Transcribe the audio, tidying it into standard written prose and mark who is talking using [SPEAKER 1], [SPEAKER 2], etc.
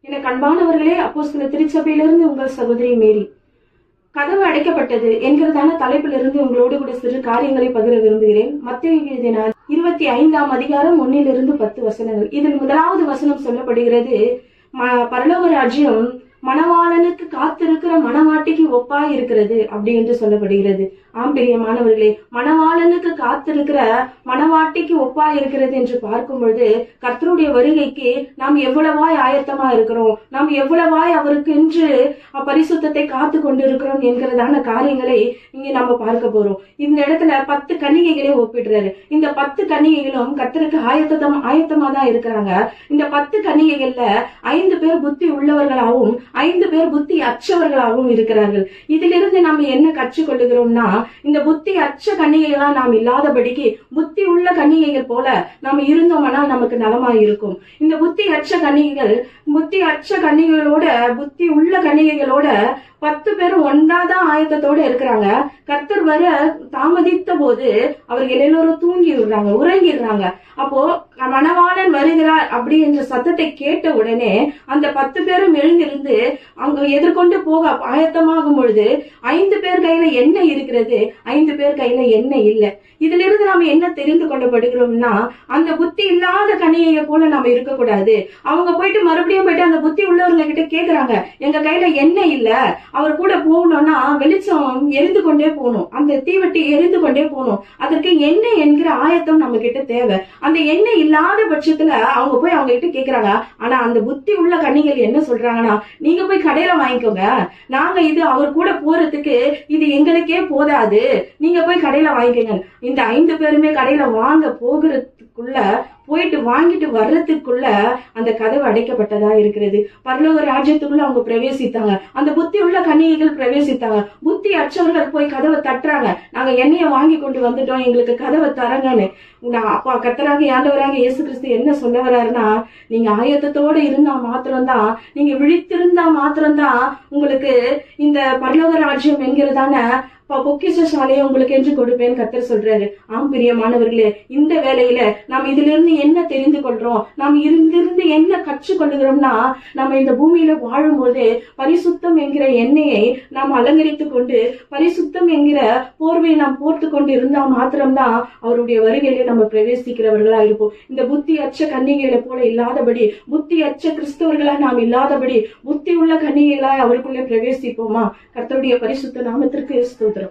[SPEAKER 1] எனக்கு அன்பானவர்களே, அப்போஸ்தல திருச்சபையிலிருந்து உங்கள் சகோதரி மேரி. கதவு அடைக்கப்பட்டது என்கிறதான தலைப்பிலிருந்து உங்களோடு கூட சிறு காரியங்களை பகிர விரும்புகிறேன். மத்தேயு எழுதின 25ஆம் அதிகாரம் 1 10 வசனங்கள். இதில் முதலாவது வசனம் சொல்லப்படுகிறது, பரலோக ராஜ்யம் மணவாளனுக்கு காத்திருக்கிற மணவாட்டிக்கு ஒப்பாய் இருக்கிறது அப்படி என்று சொல்லப்படுகிறது. ஆம் பிரியமானவர்களே, மணவாளனுக்கு காத்திருக்கிற மணவாட்டிக்கு ஒப்பாய் இருக்கிறது என்று பார்க்கும் பொழுது கர்த்தருடைய வருகைக்கு நாம் எவ்வளவாய் ஆயத்தமா இருக்கிறோம், நாம் எவ்வளவாய் அவருக்கு என்று பரிசுத்தத்தை காத்து கொண்டிருக்கிறோம் என்கிறதான காரியங்களை இங்க நம்ம பார்க்க போறோம். இந்த இடத்துல 10 கன்னிகைகளை ஒப்பிடுறாரு. இந்த 10 கன்னிகைகளும் கர்த்தருக்கு ஆயத்தமா தான் இருக்கிறாங்க. இந்த 10 கன்னிகைகள்ல 5 பேர் புத்தி உள்ளவர்களாகவும் 5 பேர் புத்தி அற்றவர்களாகவும் இருக்கிறார்கள். இதிலிருந்து நம்ம என்ன கற்றுக்கொள்ளுகிறோம்னா, இந்த புத்தி அற்ற கன்னிகைகளா நாம் இல்லாதபடிக்கு புத்தி உள்ள கன்னிகைகள் போல நாம் இருந்தோம்னா நமக்கு நலமாய் இருக்கும். இந்த புத்தி அற்ற கன்னிகைகளோட புத்தி உள்ள கன்னிகைகளோட 10 பேரும் ஒன்றாதான் ஆயத்தத்தோட இருக்கிறாங்க. கர்த்தர் வர தாமதித்த போது அவர்கள் எல்லோரும் தூங்கிடுறாங்க, உறங்கிடுறாங்க. அப்போ மணவாளன் வருகிறார் அப்படி என்ற சத்தத்தை கேட்ட உடனே அந்த 10 பேரும் எழுந்திருந்து அங்க எதிர்கொண்டு போக ஆயத்தமாகும் பொழுது 5 பேர் கையில எண்ணெய் இருக்கிறது, 5 பேர் கையில எண்ணெய் இல்லை. இதுல இருந்து நாம என்ன தெரிந்து கொள்ளப்படுகிறோம்னா, அந்த புத்தி இல்லாத கன்னிகையை போல நாம இருக்கக்கூடாது. அவங்க போயிட்டு மறுபடியும் போயிட்டு அந்த புத்தி உள்ளவங்க கிட்ட கேக்குறாங்க, எங்க கையில எண்ணெய் இல்ல, அவர் கூட போகணும்னா வெளிச்சம் எரிந்து கொண்டே போகணும், அந்த தீவட்டி எரிந்து கொண்டே போகணும், அதற்கு எண்ணெய் என்கிற ஆயத்தம் நம்ம கிட்ட தேவை. அந்த எண்ணெய் இல்லாத பட்சத்துல அவங்க போய் அவங்க கிட்ட கேக்குறாங்க. ஆனா அந்த புத்தி உள்ள கன்னிகள் என்ன சொல்றாங்கன்னா, நீங்க போய் கடையில வாங்கிக்கோங்க, நாங்க இது அவர் கூட போறதுக்கு இது எங்களுக்கே போதாது, நீங்க போய் கடையில வாங்கிக்கோங்க. இந்த 5 பேருமே கடையில வாங்க போகிறதுக்குள்ள போயிட்டு வாங்கிட்டு வர்றதுக்குள்ள அந்த கதவு அடைக்கப்பட்டதா இருக்கிறது. பரலோக ராஜ்யத்துக்குள்ள அவங்க பிரவேசித்தாங்க. அந்த புத்தி உள்ள கன்னிகைகள் பிரவேசித்தாங்க. புத்தி அற்றவர்கள் போய் கதவை தட்டுறாங்க, நாங்க எண்ணெயை வாங்கி கொண்டு வந்துட்டோம், எங்களுக்கு கதவை தரங்கன்னு. அப்பா கர்த்தராக ஆண்டவராக இயேசு கிறிஸ்து என்ன சொல்ல வர்றாருன்னா, நீங்க ஆயத்தத்தோட இருந்தா மாத்திரம்தான், நீங்க விழித்திருந்தா மாத்திரம்தான் உங்களுக்கு இந்த பரலோக ராஜ்யம் என்கிறதான பொக்கிஷ சாலையை உங்களுக்கு என்று கொடுப்பேன் கர்த்தர் சொல்றாரு. ஆம் பிரியமானவர்களே, இந்த வேலையில நாம் இதுல இருந்து என்ன தெரிந்து கொள்றோம், நாம் இருந்திருந்து என்ன கற்றுக்கொள்ளுகிறோம்னா, நம்ம இந்த பூமியில வாழும் போது பரிசுத்தம் என்கிற எண்ணெயை நாம் அலங்கரித்து கொண்டு பரிசுத்தம் என்கிற போர்வையை நாம் போர்த்து கொண்டு இருந்தா மாத்திரம்தான் அவருடைய வருகையில நம்ம பிரவேசிக்கிறவர்களா இருப்போம். இந்த புத்தி அற்ற கன்னிகைகளை போல இல்லாதபடி, புத்தி அற்ற கிறிஸ்தவர்களா நாம் இல்லாதபடி புத்தி உள்ள கன்னிகைகளாய் அவருக்குள்ளே பிரவேசிப்போமா? கர்த்தருடைய பரிசுத்த நாமத்திற்கு ஸ்தோத்திரம்.